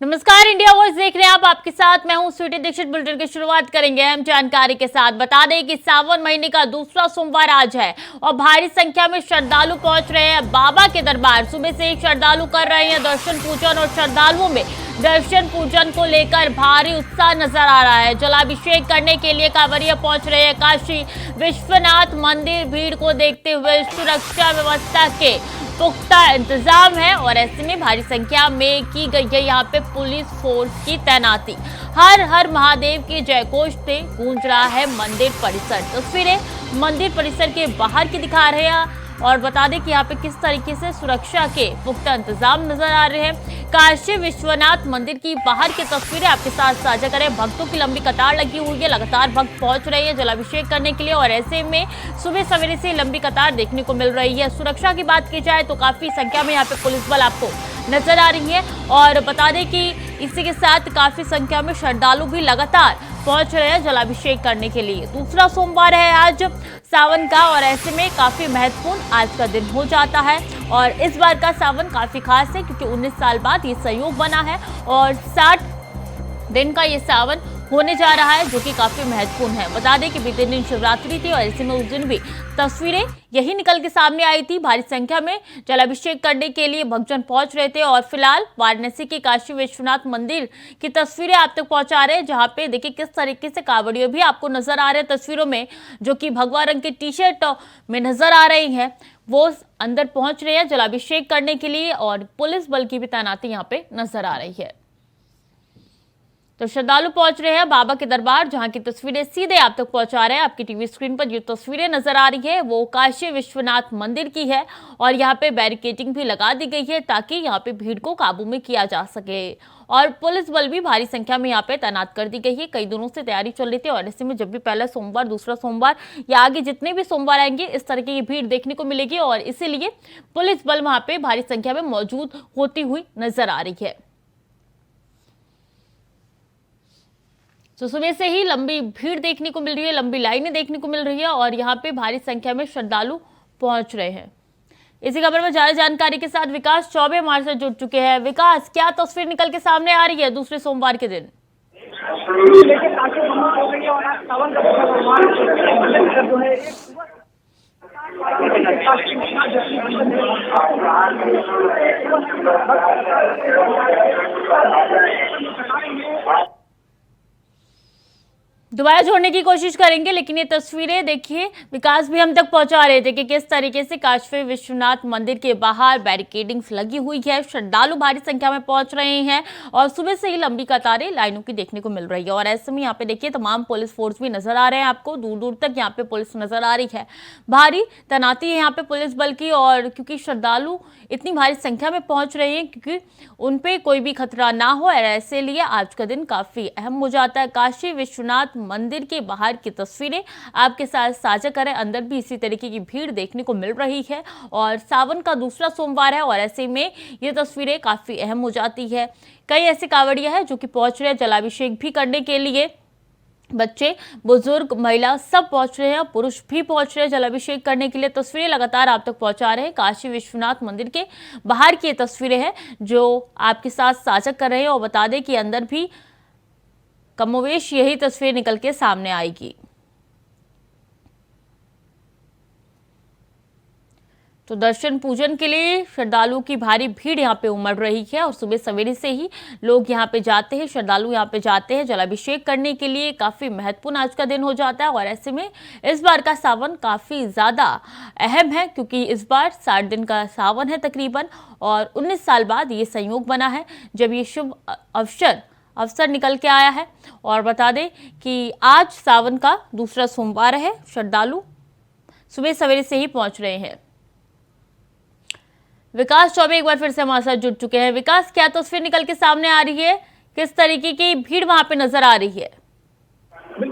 नमस्कार, India voice देख रहे हैं आप। आपके साथ मैं हूं स्वीटी दीक्षित। बुलेटिन की शुरुआत करेंगे अहम जानकारी के साथ। बता दें कि सावन महीने का दूसरा सोमवार आज है और भारी संख्या में श्रद्धालु पहुंच रहे हैं बाबा के दरबार। सुबह से ही श्रद्धालु कर रहे हैं दर्शन पूजन और श्रद्धालुओं में दर्शन पूजन को लेकर भारी उत्साह नजर आ रहा है। जलाभिषेक करने के लिए कांवरिया पहुंच रहे हैं काशी विश्वनाथ मंदिर। भीड़ को देखते हुए सुरक्षा व्यवस्था के पुख्ता इंतजाम है और ऐसे में भारी संख्या में की गई है यहाँ पे पुलिस फोर्स की तैनाती। हर हर महादेव के जयघोष से गूंज रहा है मंदिर परिसर। तस्वीरें मंदिर परिसर के बाहर की दिखा रहे हैं और बता दें कि यहाँ पे किस तरीके से सुरक्षा के पुख्ता इंतजाम नजर आ रहे हैं। काशी विश्वनाथ मंदिर की बाहर की तस्वीरें आपके साथ साझा करें। भक्तों की लंबी कतार लगी हुई है, लगातार भक्त पहुंच रहे हैं जलाभिषेक करने के लिए और ऐसे में सुबह सवेरे से लंबी कतार देखने को मिल रही है। सुरक्षा की बात की जाए तो काफी संख्या में यहाँ पे पुलिस बल आपको नजर आ रही है और बता दें कि इसी के साथ काफी संख्या में श्रद्धालु भी लगातार पहुंच रहे हैं जलाभिषेक करने के लिए। दूसरा सोमवार है आज सावन का और ऐसे में काफी महत्वपूर्ण आज का दिन हो जाता है और इस बार का सावन काफी खास है क्योंकि 19 साल बाद ये संयोग बना है और 60 दिन का ये सावन होने जा रहा है जो कि काफी महत्वपूर्ण है। बता दें कि बीते दिन शिवरात्रि थी और ऐसे में उस दिन भी तस्वीरें यही निकल के सामने आई थी। भारी संख्या में जलाभिषेक करने के लिए भक्तजन पहुंच रहे थे और फिलहाल वाराणसी के काशी विश्वनाथ मंदिर की तस्वीरें आप तक पहुंचा रहे हैं जहां पे देखिए किस तरीके से कांवड़िए भी आपको नजर आ रहे हैं तस्वीरों में, जो कि भगवा रंग की टी शर्ट में नजर आ रही है। वो अंदर पहुंच रहे हैं जलाभिषेक करने के लिए और पुलिस बल की भी तैनाती यहाँ पे नजर आ रही है। तो श्रद्धालु पहुंच रहे हैं बाबा के दरबार, जहां की तस्वीरें सीधे आप तक पहुंचा रहे हैं। आपकी टीवी स्क्रीन पर जो तस्वीरें नजर आ रही है वो काशी विश्वनाथ मंदिर की है और यहाँ पे बैरिकेडिंग भी लगा दी गई है ताकि यहाँ पे भीड़ को काबू में किया जा सके और पुलिस बल भी भारी संख्या में यहाँ पे तैनात कर दी गई है। कई दिनों से तैयारी चल रही थी और ऐसे में जब भी पहला सोमवार, दूसरा सोमवार या आगे जितने भी सोमवार आएंगे इस तरह की भीड़ देखने को मिलेगी और इसीलिए पुलिस बल वहां पे भारी संख्या में मौजूद होती हुई नजर आ रही है। तो सुबह से ही लंबी भीड़ देखने को मिल रही है, लंबी लाइनें देखने को मिल रही है और यहाँ पे भारी संख्या में श्रद्धालु पहुंच रहे हैं। इसी खबर में ज्यादा जानकारी के साथ विकास चौबे हमारे साथ जुड़ चुके हैं। विकास, क्या तस्वीर निकल के सामने आ रही है दूसरे सोमवार के दिन? दोबारा जोड़ने की कोशिश करेंगे लेकिन ये तस्वीरें देखिए विकास भी हम तक पहुंचा रहे थे कि किस तरीके से काशी विश्वनाथ मंदिर के बाहर बैरिकेडिंग्स लगी हुई है, श्रद्धालु भारी संख्या में पहुंच रहे हैं और सुबह से ही लंबी कतारें लाइनों की देखने को मिल रही है और ऐसे में यहाँ पे देखिए तमाम पुलिस फोर्स भी नजर आ रहे हैं आपको, दूर दूर तक यहाँ पे पुलिस नजर आ रही है। भारी तैनाती है यहाँ पे पुलिस बल की और क्योंकि श्रद्धालु इतनी भारी संख्या में पहुंच रहे हैं क्योंकि उनपे कोई भी खतरा ना हो, ऐसे लिए आज का दिन काफी अहम हो जाता है। काशी विश्वनाथ मंदिर के बाहर की तस्वीरें आपके साथ साझा करें। अंदर भी इसी तरीके की भीड़ देखने को मिल रही है और सावन का दूसरा सोमवार है और ऐसे में ये तस्वीरें काफी अहम हो जाती है। कई ऐसे कांवड़िया हैं जो कि पहुंच रहे हैं जलाभिषेक भी करने के लिए। बच्चे, बुजुर्ग, महिला सब पहुंच रहे हैं, पुरुष भी पहुंच रहे हैं जलाभिषेक करने के लिए। तस्वीरें लगातार आप तक पहुंचा रहे हैं। काशी विश्वनाथ मंदिर के बाहर की तस्वीरें हैं जो आपके साथ साझा कर रहे हैं और बता दें कि अंदर भी कमोवेश यही तस्वीर निकल के सामने आएगी। तो दर्शन पूजन के लिए श्रद्धालुओं की भारी भीड़ यहाँ पे उमड़ रही है और सुबह सवेरे से ही लोग यहाँ पे जाते हैं, श्रद्धालु यहाँ पे जाते हैं जलाभिषेक करने के लिए। काफी महत्वपूर्ण आज का दिन हो जाता है और ऐसे में इस बार का सावन काफी ज्यादा अहम है क्योंकि इस बार 60 दिन का सावन है तकरीबन और 19 साल बाद ये संयोग बना है जब ये शुभ अवसर निकल के आया है। और बता दें कि आज सावन का दूसरा सोमवार है, श्रद्धालु सुबह सवेरे से ही पहुंच रहे हैं। विकास चौबे एक बार फिर से हमारे साथ जुड़ चुके हैं। विकास, क्या तस्वीर निकल के सामने आ रही है, किस तरीके की भीड़ वहां पे नजर आ रही है?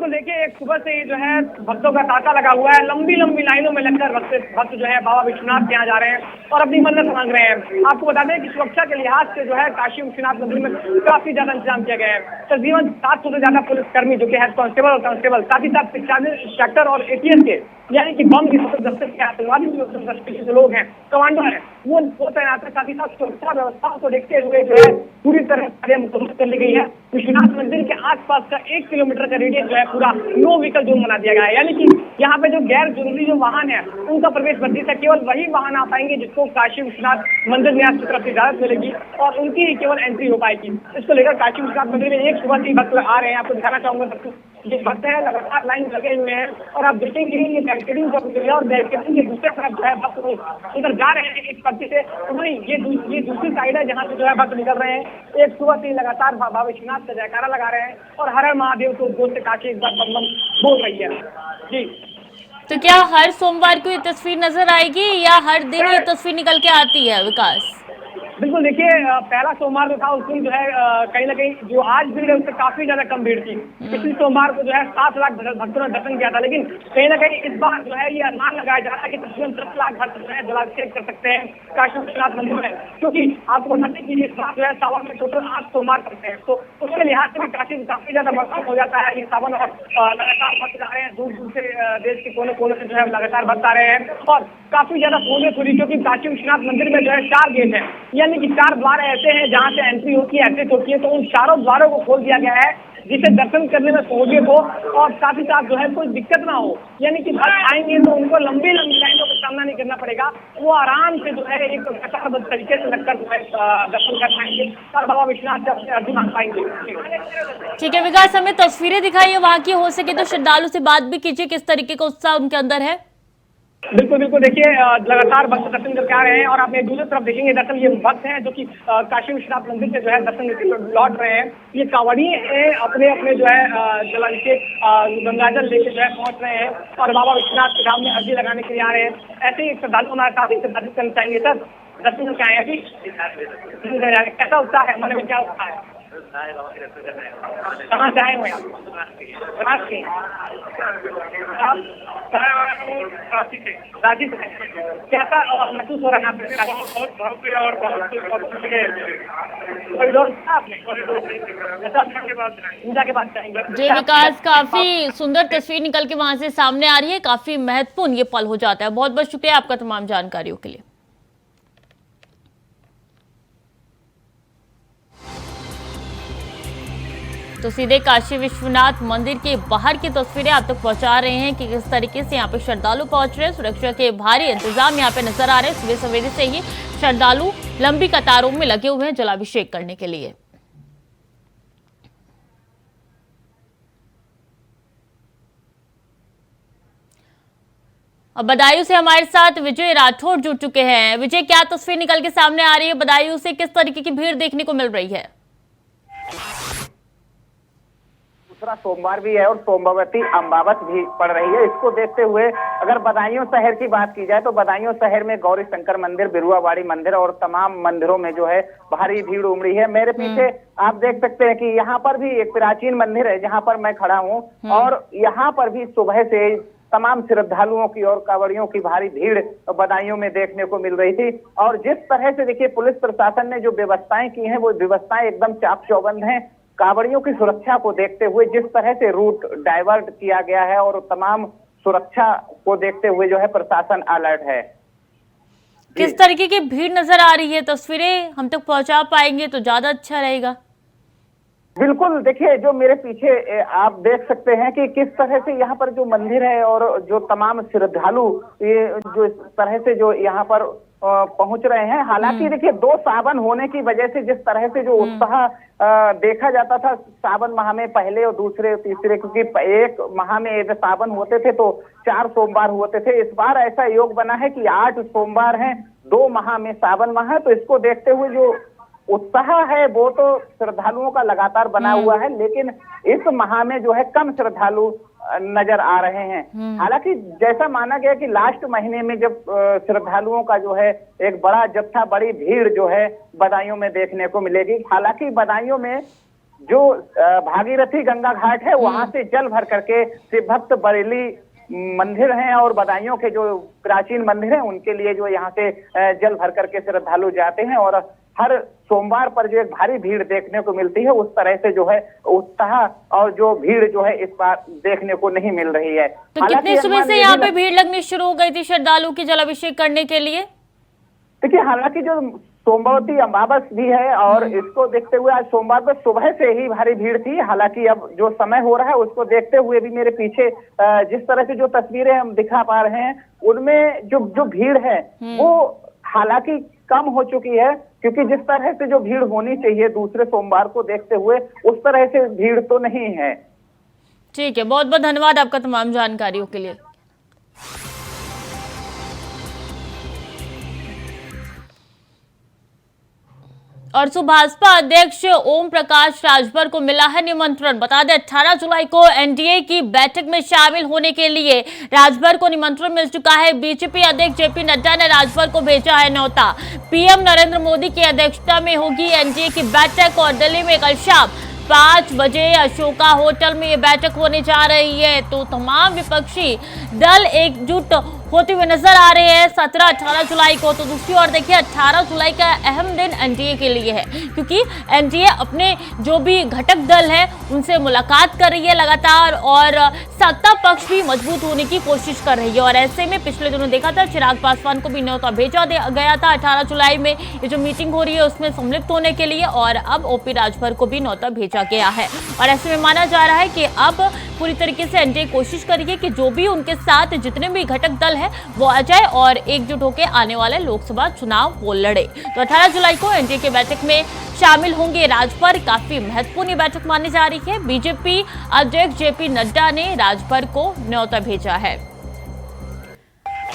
बिल्कुल देखिए, एक सुबह से ही जो है भक्तों का तांता लगा हुआ है। लंबी लंबी लाइनों में लगकर भक्त जो है बाबा विश्वनाथ के यहाँ जा रहे हैं और अपनी मन्नत मांग रहे हैं। आपको बता दें कि सुरक्षा के लिहाज से जो है काशी विश्वनाथ मंदिर में काफी ज्यादा इंतजाम किया गया है। तकरीबन 700 से ज्यादा पुलिसकर्मी जो कि हेड कांस्टेबल और कांस्टेबल, साथ ही साथ 45 इंस्पेक्टर और एटीएस के यानी कि बम की दस्ते के आतंकवादी जो लोग हैं, कमांडो है, वो तैनात है। साथ ही साथ सुरक्षा व्यवस्था को देखते हुए जो है पूरी तरह मुकम्मल कर ली गई है। विश्वनाथ मंदिर के आसपास का 1 किलोमीटर का रेडियस जो है पूरा नो व्हीकल जोन बना दिया गया है, यानी कि यहाँ पे जो गैर जरूरी जो वाहन है उनका प्रवेश वर्जित है। केवल वही वाहन आ पाएंगे जिसको काशी विश्वनाथ मंदिर न्यास की तरफ से इजाजत मिलेगी और उनकी ही केवल एंट्री हो पाएगी। इसको लेकर काशी विश्वनाथ मंदिर में एक सुबह से भक्त आ रहे हैं। आपको दिखाना चाहूंगा सबको, ये भक्त है लगातार लाइन लगे हुए हैं और आप देखेंगे ये बैरिकेडिंग और बैरिकेडिंग के दूसरे तरफ जो है भक्त उधर जा रहे हैं इस पट्टी से। वहीं ये दूसरी साइड है जहाँ से जो है भक्त निकल रहे हैं। एक सुबह से लगातार बाबा विश्वनाथ का जयकारा लगा रहे हैं और हर हर महादेव को उद्घोष से काशी एक बार बम बम बोल रही है। जी, तो क्या हर सोमवार को ये तस्वीर नजर आएगी या हर दिन ये तस्वीर निकल के आती है विकास? बिल्कुल देखिए, पहला सोमवार जो था उस दिन जो है कहीं ना कहीं जो आज भीड़ है उससे काफी ज्यादा कम भीड़ थी। पिछले सोमवार को जो है 7 लाख भक्तों ने दर्शन किया था, लेकिन कहीं ना कहीं इस बार जो है ये अनुमान लगाया जा रहा है कि तकरीबन 10 लाख भक्त जो है जलाभिषेक कर सकते हैं काशी विश्वनाथ मंदिर में, क्योंकि आपको बताते कि इस बार जो है सावन में टोटल 8 सोमवार करते हैं, तो उसके लिहाज से भी काफी ज्यादा भक्त हो जाता है ये सावन। और लगातार भक्त आ रहे हैं, दूर दूर से देश के कोने कोने से जो है लगातार भक्त आ रहे हैं और काफी ज्यादा सहूलियत हो रही, क्योंकि काशी विश्वनाथ मंदिर में जो है 4 गेट है, यानी कि 4 द्वार ऐसे हैं जहां से एंट्री होती है, एग्जिट होती है। तो उन चारों द्वारों को खोल दिया गया है जिससे दर्शन करने में सहूलियत हो और साथ ही साथ जो है कोई दिक्कत ना हो, यानी कि भक्त आएंगे तो उनको लंबी लंबी लाइनों का सामना नहीं करना पड़ेगा। वो आराम से जो है एक कतारबद्ध तरीके से लगकर जो है दर्शन कर पाएंगे और बाबा विश्वनाथ से अपने अर्जी मांग पाएंगे। ठीक है विकास, हमें तस्वीरें दिखाइए वहाँ की, हो सके तो श्रद्धालु से बात भी कीजिए, किस तरीके का उत्साह उनके अंदर है। बिल्कुल बिल्कुल देखिए, लगातार भक्त दर्शन करके आ रहे हैं और आप एक दूसरी तरफ देखेंगे दर्शन ये भक्त हैं जो कि काशी विश्वनाथ मंदिर से जो है दर्शन करके लौट रहे हैं। ये कांवड़ी अपने अपने जो है जलाभिषेक गंगाजल लेके जो है पहुंच रहे हैं और बाबा विश्वनाथ के धाम में अर्जी लगाने के लिए आ रहे हैं। ऐसे ही एक श्रद्धालु हमारे साथ दर्शन करना चाहेंगे। सर, दर्शन करके आए हैं अभी, कैसा उत्साह है, मन में क्या उत्साह है? कहाँ से आए हुए आप? बनारस से। रांची से। कैसा महसूस हो रहा है आपने? जी विकास, काफी सुंदर तस्वीर निकल के वहां से सामने आ रही है, काफी महत्वपूर्ण ये पल हो जाता है। बहुत बहुत शुक्रिया आपका तमाम जानकारियों के लिए। तो सीधे काशी विश्वनाथ मंदिर के बाहर की तस्वीरें आप तक पहुंचा रहे हैं कि किस तरीके से यहाँ पे श्रद्धालु पहुंच रहे हैं। सुरक्षा के भारी इंतजाम यहाँ पे नजर आ रहे हैं। सुबह सवेरे से ही श्रद्धालु लंबी कतारों में लगे हुए हैं जलाभिषेक करने के लिए। अब बदायूं से हमारे साथ विजय राठौड़ जुड़ चुके हैं। विजय, क्या तस्वीर निकल के सामने आ रही है बदायूं से, किस तरीके की भीड़ देखने को मिल रही है? दूसरा सोमवार भी है और सोमवती अमावस भी पड़ रही है। इसको देखते हुए अगर बदायूं शहर की बात की जाए तो बदायूं शहर में गौरी शंकर मंदिर, बिरुआबाड़ी मंदिर और तमाम मंदिरों में जो है भारी भीड़ उमड़ी है। मेरे पीछे आप देख सकते हैं कि यहाँ पर भी एक प्राचीन मंदिर है जहाँ पर मैं खड़ा हूँ और यहाँ पर भी सुबह से तमाम श्रद्धालुओं की और कांवड़ियों की भारी भीड़ बदायूं में देखने को मिल रही थी। और जिस तरह से देखिए पुलिस प्रशासन ने जो व्यवस्थाएं की हैं वो व्यवस्थाएं एकदम चाक चौबंद हैं। कांवड़ियों की सुरक्षा को देखते हुए जिस तरह से रूट डाइवर्ट किया गया है और तमाम सुरक्षा को देखते हुए जो है प्रशासन अलर्ट है। किस तरीके की भीड़ नजर आ रही है, तस्वीरें हम तक पहुंचा पाएंगे तो ज्यादा अच्छा रहेगा। बिल्कुल, देखिए जो मेरे पीछे आप देख सकते हैं कि किस तरह से यहाँ पर जो मंदिर है और जो तमाम श्रद्धालु ये जो इस तरह से जो यहाँ पर पहुंच रहे हैं। हालांकि देखिए 2 सावन होने की वजह से जिस तरह से जो उत्साह देखा जाता था सावन माह में पहले और दूसरे तीसरे, क्योंकि एक माह में सावन होते थे तो 4 सोमवार होते थे, इस बार ऐसा योग बना है कि 8 सोमवार हैं, 2 माह में सावन माह है। तो इसको देखते हुए जो उत्साह है वो तो श्रद्धालुओं का लगातार बना हुआ है, लेकिन इस माह में जो है कम श्रद्धालु नजर आ रहे हैं। हालांकि जैसा माना गया कि लास्ट महीने में जब श्रद्धालुओं का जो है एक बड़ा जत्था, बड़ी भीड़ जो है बदायूं में देखने को मिलेगी। हालांकि बदायूं में जो भागीरथी गंगा घाट है वहां से जल भर करके शिव भक्त बरेली मंदिर हैं और बदायूं के जो प्राचीन मंदिर हैं उनके लिए जो यहाँ से जल भर करके श्रद्धालु जाते हैं। और हर सोमवार पर जो एक भारी भीड़ देखने को मिलती है, उस तरह से जो है उत्साह और जो भीड़ जो है इस बार देखने को नहीं मिल रही है। तो कितनी सुबह से यहाँ पे भीड़ लगनी शुरू हो गई थी श्रद्धालु की जलाभिषेक करने के लिए? देखिए, हालांकि जो सोमवती अमावस भी है और इसको देखते हुए आज सोमवार पर सुबह से ही भारी भीड़ थी। हालांकि अब जो समय हो रहा है उसको देखते हुए भी मेरे पीछे जिस तरह से जो तस्वीरें हम दिखा पा रहे हैं उनमें जो भीड़ है वो हालांकि कम हो चुकी है, क्योंकि जिस तरह से जो भीड़ होनी चाहिए दूसरे सोमवार को देखते हुए उस तरह से भीड़ तो नहीं है। ठीक है, बहुत बहुत धन्यवाद आपका तमाम जानकारियों के लिए। और भाजपा अध्यक्ष ओम प्रकाश राजभर को मिला है निमंत्रण। बता दें 18 जुलाई को एनडीए की बैठक में शामिल होने के लिए राजभर को निमंत्रण मिल चुका है। बीजेपी अध्यक्ष जेपी नड्डा ने राजभर को भेजा है न्योता। पीएम नरेंद्र मोदी की अध्यक्षता में होगी एनडीए की बैठक और दिल्ली में कल शाम 5 बजे अशोका होटल में ये बैठक होने जा रही है। तो तमाम विपक्षी दल एकजुट होते हुए नजर आ रहे हैं 17-18 जुलाई को। तो दूसरी ओर देखिए 18 जुलाई का अहम दिन एनडीए के लिए है, क्योंकि एनडीए अपने जो भी घटक दल है उनसे मुलाकात कर रही है लगातार और सत्ता पक्ष भी मजबूत होने की कोशिश कर रही है। और ऐसे में पिछले दिनों देखा था चिराग पासवान को भी न्योता भेजा गया था 18 जुलाई में ये जो मीटिंग हो रही है उसमें सम्मिलित होने के लिए, और अब ओपी राजभर को भी न्योता भेजा गया है। और ऐसे में माना जा रहा है कि अब पूरी तरीके से एनडीए कोशिश करेगी कि जो भी उनके साथ जितने भी घटक दल है वो आ जाए और एकजुट होकर आने वाले लोकसभा चुनाव वो लड़े। तो 18 जुलाई को एनडीए की बैठक में शामिल होंगे राजभर। काफी महत्वपूर्ण बैठक मानी जा रही है। बीजेपी अध्यक्ष जेपी नड्डा ने राजभर को न्योता भेजा है।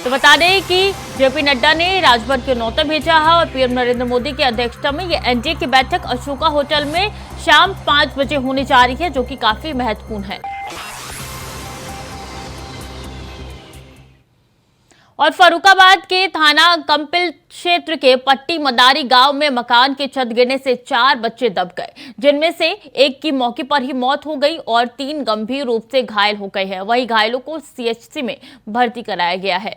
तो बता दें कि जेपी नड्डा ने राजभर को न्योता भेजा है और पीएम नरेंद्र मोदी की अध्यक्षता में ये एनडीए की बैठक अशोका होटल में शाम 5 बजे होने जा रही है, जो कि काफी महत्वपूर्ण है। और फर्रुखाबाद के थाना कंपिल क्षेत्र के पट्टी मदारी गांव में मकान की छत गिरने से 4 बच्चे दब गए, जिनमें से एक की मौके पर ही मौत हो गई और 3 गंभीर रूप से घायल हो गए हैं। वहीं घायलों को सीएचसी में भर्ती कराया गया है।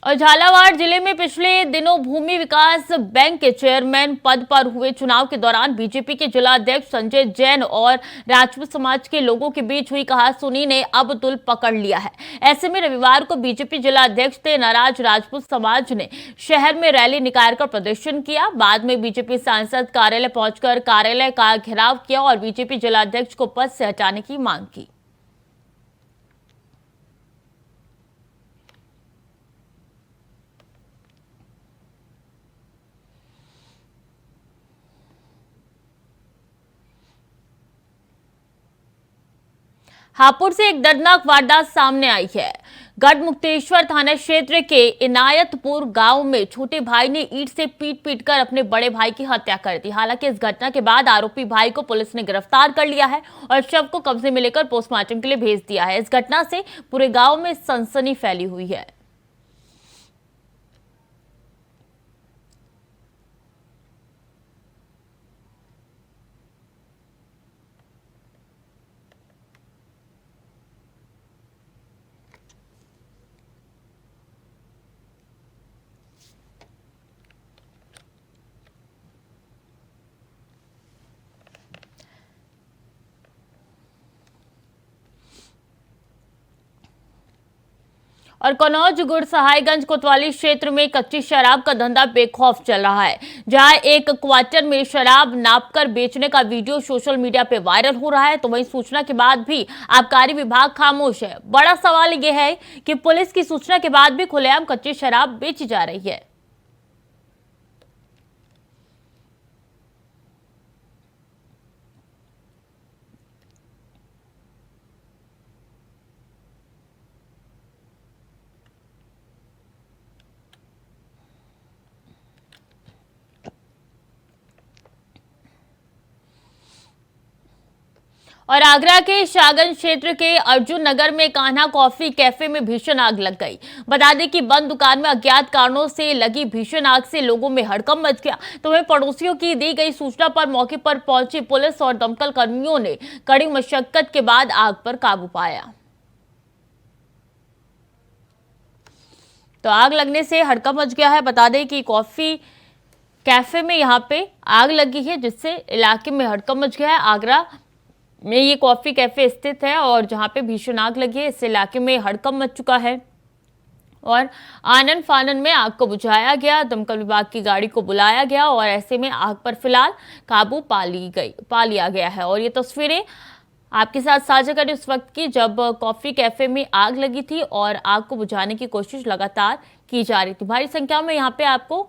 और झालावाड़ जिले में पिछले दिनों भूमि विकास बैंक के चेयरमैन पद पर हुए चुनाव के दौरान बीजेपी के जिला अध्यक्ष संजय जैन और राजपूत समाज के लोगों के बीच हुई कहासुनी ने अब तुल पकड़ लिया है। ऐसे में रविवार को बीजेपी जिला अध्यक्ष से नाराज राजपूत समाज ने शहर में रैली निकालकर प्रदर्शन किया। बाद में बीजेपी सांसद कार्यालय पहुंचकर कार्यालय का घेराव किया और बीजेपी जिला अध्यक्ष को पद से हटाने की मांग की। हापुड़ से एक दर्दनाक वारदात सामने आई है। गढ़मुक्तेश्वर थाना क्षेत्र के इनायतपुर गांव में छोटे भाई ने ईंट से पीट कर अपने बड़े भाई की हत्या कर दी। हालांकि इस घटना के बाद आरोपी भाई को पुलिस ने गिरफ्तार कर लिया है और शव को कब्जे में लेकर पोस्टमार्टम के लिए भेज दिया है। इस घटना से पूरे गांव में सनसनी फैली हुई है। और कन्नौज गुड़सहायगंज कोतवाली क्षेत्र में कच्ची शराब का धंधा बेखौफ चल रहा है, जहां एक क्वार्टर में शराब नापकर बेचने का वीडियो सोशल मीडिया पे वायरल हो रहा है। तो वहीं सूचना के बाद भी आबकारी विभाग खामोश है। बड़ा सवाल यह है कि पुलिस की सूचना के बाद भी खुलेआम कच्ची शराब बेची जा रही है। और आगरा के शाहगंज क्षेत्र के अर्जुन नगर में कान्हा कॉफी कैफे में भीषण आग लग गई। बता दें कि बंद दुकान में अज्ञात कारणों से लगी भीषण आग से लोगों में हड़कंप मच गया। तो वहीं पड़ोसियों की दी गई सूचना पर मौके पर पहुंची पुलिस और दमकल कर्मियों ने कड़ी मशक्कत के बाद आग पर काबू पाया। तो आग लगने से हड़कंप मच गया है। बता दें कि कॉफी कैफे में यहाँ पे आग लगी है, जिससे इलाके में हड़कंप मच गया है। आगरा में ये कॉफी कैफे स्थित है और जहां पे भीषण आग लगी है, इस इलाके में हड़कंप मच चुका है और आनन फानन में आग को बुझाया गया। दमकल विभाग की गाड़ी को बुलाया गया और ऐसे में आग पर फिलहाल काबू पा लिया गया है। और ये तस्वीरें आपके साथ साझा करें उस वक्त की जब कॉफी कैफे में आग लगी थी और आग को बुझाने की कोशिश लगातार की जा रही थी। भारी संख्या में यहाँ पे आपको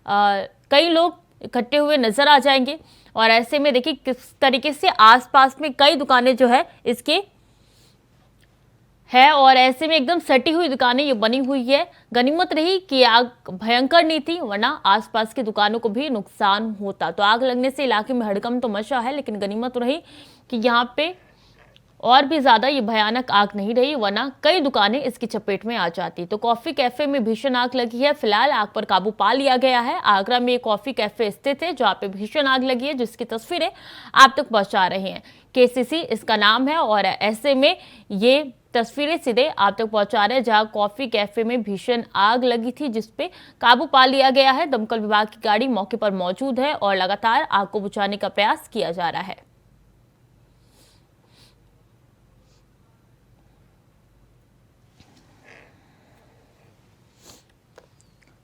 कई लोग इकट्ठे हुए नजर आ जाएंगे और ऐसे में देखिए किस तरीके से आसपास में कई दुकानें जो है इसके है और ऐसे में एकदम सटी हुई दुकानें ये बनी हुई है। गनीमत रही कि आग भयंकर नहीं थी, वरना आसपास की दुकानों को भी नुकसान होता। तो आग लगने से इलाके में हड़कंप तो मचा है, लेकिन गनीमत रही कि यहाँ पे और भी ज्यादा ये भयानक आग नहीं रही, वरना कई दुकानें इसकी चपेट में आ जाती। तो कॉफी कैफे में भीषण आग लगी है। फिलहाल आग पर काबू पा लिया गया है। आगरा में एक कॉफी कैफे स्थित है जहां पे भीषण आग लगी है, जिसकी तस्वीरें आप तक पहुंचा रहे हैं। केसीसी इसका नाम है और ऐसे में ये तस्वीरें सीधे आप तक पहुंचा रहे हैं जहां कॉफी कैफे में भीषण आग लगी थी, जिसपे काबू पा लिया गया है। दमकल विभाग की गाड़ी मौके पर मौजूद है और लगातार आग को बुझाने का प्रयास किया जा रहा है।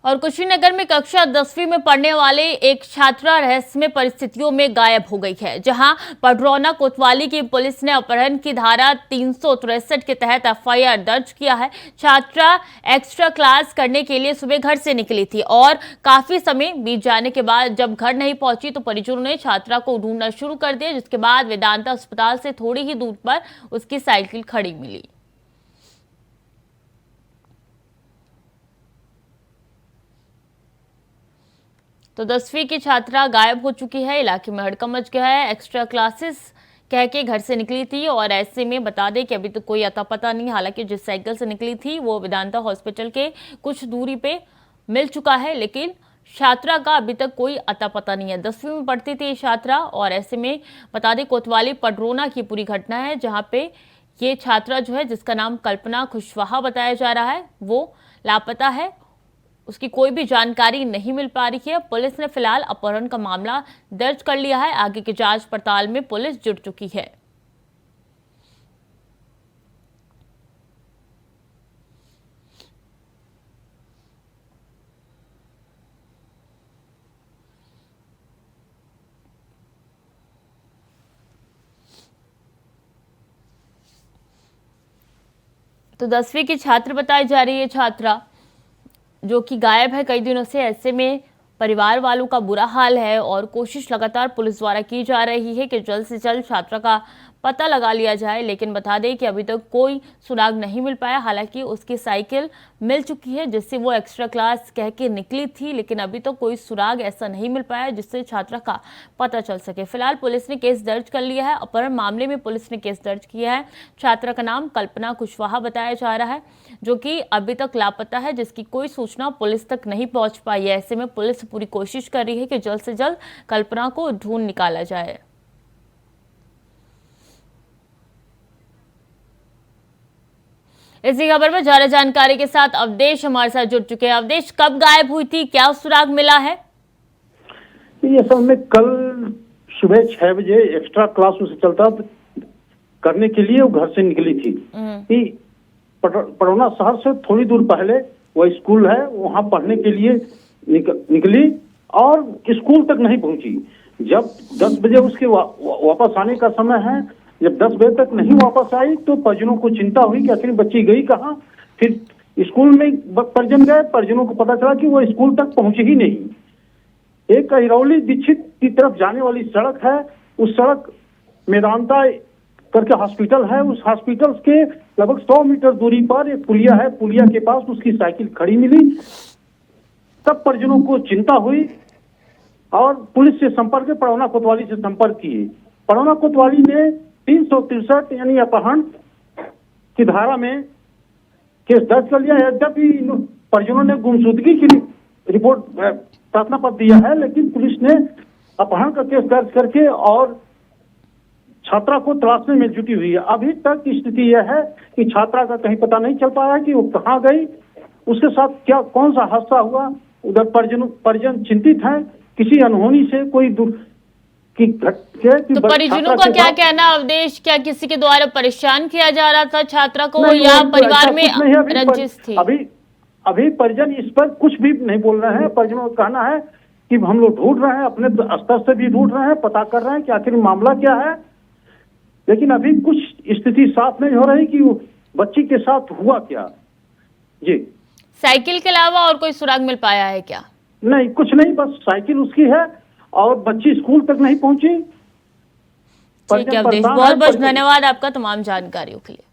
और कुशीनगर में कक्षा 10वीं में पढ़ने वाले एक छात्रा रहस्यमय परिस्थितियों में गायब हो गई है। जहां पडरौना कोतवाली की पुलिस ने अपहरण की धारा 363 के तहत एफआईआर दर्ज किया है। छात्रा एक्स्ट्रा क्लास करने के लिए सुबह घर से निकली थी और काफी समय बीत जाने के बाद जब घर नहीं पहुंची तो परिजनों ने छात्रा को ढूंढना शुरू कर दिया, जिसके बाद वेदांता अस्पताल से थोड़ी ही दूर पर उसकी साइकिल खड़ी मिली। तो 10वीं की छात्रा गायब हो चुकी है। इलाके में हड़कंप मच गया है। एक्स्ट्रा क्लासेस कह के घर से निकली थी और ऐसे में बता दें कि अभी तो कोई अता पता नहीं। हालांकि जिस साइकिल से निकली थी वो वेदांता हॉस्पिटल के कुछ दूरी पे मिल चुका है, लेकिन छात्रा का अभी तक कोई अता पता नहीं है। 10वीं में पढ़ती थी छात्रा और ऐसे में बता दें कोतवाली पडरौना की पूरी घटना है, जहाँ पे ये छात्रा जो है जिसका नाम कल्पना कुशवाहा बताया जा रहा है वो लापता है। उसकी कोई भी जानकारी नहीं मिल पा रही है। पुलिस ने फिलहाल अपहरण का मामला दर्ज कर लिया है। आगे की जांच पड़ताल में पुलिस जुट चुकी है। तो 10वीं की छात्र बताई जा रही है छात्रा जो कि गायब है कई दिनों से। ऐसे में परिवार वालों का बुरा हाल है और कोशिश लगातार पुलिस द्वारा की जा रही है कि जल्द से जल्द छात्रा का पता लगा लिया जाए, लेकिन बता दें कि अभी तक कोई सुराग नहीं मिल पाया। हालांकि उसकी साइकिल मिल चुकी है जिससे वो एक्स्ट्रा क्लास कह के निकली थी, लेकिन अभी तक कोई सुराग ऐसा नहीं मिल पाया जिससे छात्रा का पता चल सके। फिलहाल पुलिस ने केस दर्ज कर लिया है। अपहरण मामले में पुलिस ने केस दर्ज किया है। छात्रा का नाम कल्पना कुशवाहा बताया जा रहा है, जो कि अभी तक लापता है, जिसकी कोई सूचना पुलिस तक नहीं पहुंच पाई है। ऐसे में पुलिस पूरी कोशिश कर रही है कि जल्द से जल्द कल्पना को ढूंढ निकाला जाए। इसी खबर पर ज्यादा जानकारी के साथ अवधेश हमारे साथ जुड़ चुके हैं। अवधेश, कब गायब हुई थी, क्या सुराग मिला है? ये असल में कल सुबह 6 बजे एक्स्ट्रा क्लास उसे चलता करने के लिए वो घर से निकली थी। पडरौना शहर से थोड़ी दूर पहले वो स्कूल है, वहां पढ़ने के लिए निकली और स्कूल तक नहीं पहुंची। जब 10 बजे उसके वापस आने का समय है, जब 10 बजे तक नहीं वापस आई तो परिजनों को चिंता हुई कि आखिर बच्ची गई कहाँ। फिर स्कूल में परिजन गए, परिजनों को पता चला कि वो स्कूल तक पहुंची ही नहीं। एक हिरौली दीक्षित की तरफ जाने वाली सड़क है, उस सड़क मेदांता करके हॉस्पिटल है, उस हॉस्पिटल के लगभग 100 मीटर दूरी पर एक पुलिया है, पुलिया के पास उसकी साइकिल खड़ी मिली। तब परिजनों को चिंता हुई और पुलिस से संपर्क, पडरौना कोतवाली से संपर्क किए। पडरौना कोतवाली ने 363 यानी अपहरण की धारा में केस दर्ज कर लिया है। यद्यपि परिजनों ने गुमशुदगी की रिपोर्ट प्रार्थना पत्र दिया है, लेकिन पुलिस ने अपहरण का केस दर्ज करके और छात्रा को तलाशने में जुटी हुई है। अभी तक की स्थिति यह है कि छात्रा का कहीं पता नहीं चल पाया कि वो कहाँ गई, उसके साथ क्या कौन सा हादसा हुआ। उधर परिजन चिंतित हैं, किसी अनहोनी से कोई तो परिजनों का क्या कहना अवधेश, क्या किसी के द्वारा परेशान किया जा रहा था छात्रा को या परिवार में रंजिश थी? अभी परिजन इस पर कुछ भी नहीं बोल रहे हैं। परिजनों का कहना है कि हम लोग ढूंढ रहे हैं, अपने स्तर से भी ढूंढ रहे हैं, पता कर रहे हैं कि आखिर मामला क्या है, लेकिन अभी कुछ स्थिति साफ नहीं हो रही कि वो बच्ची के साथ हुआ क्या। जी, साइकिल के अलावा और कोई सुराग मिल पाया है क्या? नहीं, कुछ नहीं, बस साइकिल उसकी है और बच्ची स्कूल तक नहीं पहुंची। ठीक है अवधेश, बहुत बहुत धन्यवाद आपका तमाम जानकारियों के लिए।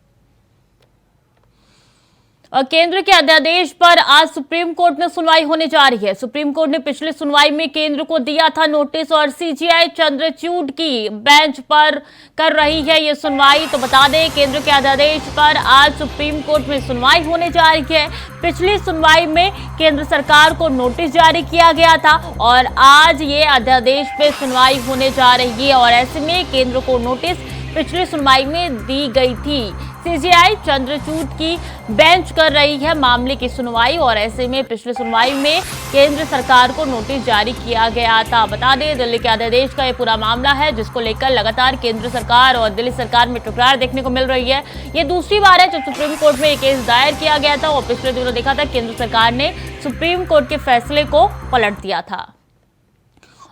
और केंद्र के अध्यादेश पर आज सुप्रीम कोर्ट में सुनवाई होने जा रही है। सुप्रीम कोर्ट ने पिछली सुनवाई में केंद्र को दिया था नोटिस और सीजीआई चंद्रचूड़ की बेंच पर कर रही है ये सुनवाई। तो बता दें, केंद्र के अध्यादेश पर आज सुप्रीम कोर्ट में सुनवाई होने जा रही है। पिछली सुनवाई में केंद्र सरकार को नोटिस जारी किया गया था और आज ये अध्यादेश पे सुनवाई होने जा रही है। और ऐसे में केंद्र को नोटिस पिछली सुनवाई में दी गई थी। सीजीआई चंद्रचूड़ की बेंच कर रही है मामले की सुनवाई और ऐसे में पिछली सुनवाई में केंद्र सरकार को नोटिस जारी किया गया था। बता दें, दिल्ली के अध्यादेश का ये पूरा मामला है जिसको लेकर लगातार केंद्र सरकार और दिल्ली सरकार में टकरार देखने को मिल रही है। ये दूसरी बार है जब सुप्रीम कोर्ट में ये केस दायर किया गया था और पिछले दिनों देखा था केंद्र सरकार ने सुप्रीम कोर्ट के फैसले को पलट दिया था।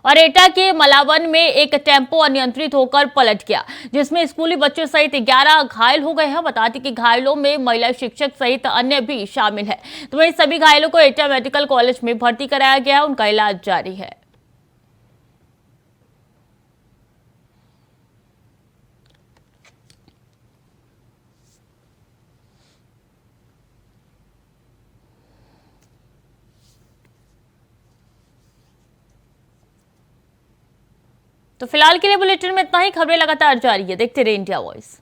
और एटा के मलावन में एक टेम्पो अनियंत्रित होकर पलट गया जिसमें स्कूली बच्चे सहित 11 घायल हो गए हैं। बताते कि घायलों में महिला शिक्षक सहित अन्य भी शामिल है। तो वहीं सभी घायलों को एटा मेडिकल कॉलेज में भर्ती कराया गया है, उनका इलाज जारी है। तो फिलहाल के लिए बुलेटिन में इतना ही। खबरें लगातार जारी है, देखते रहिए इंडिया वॉइस।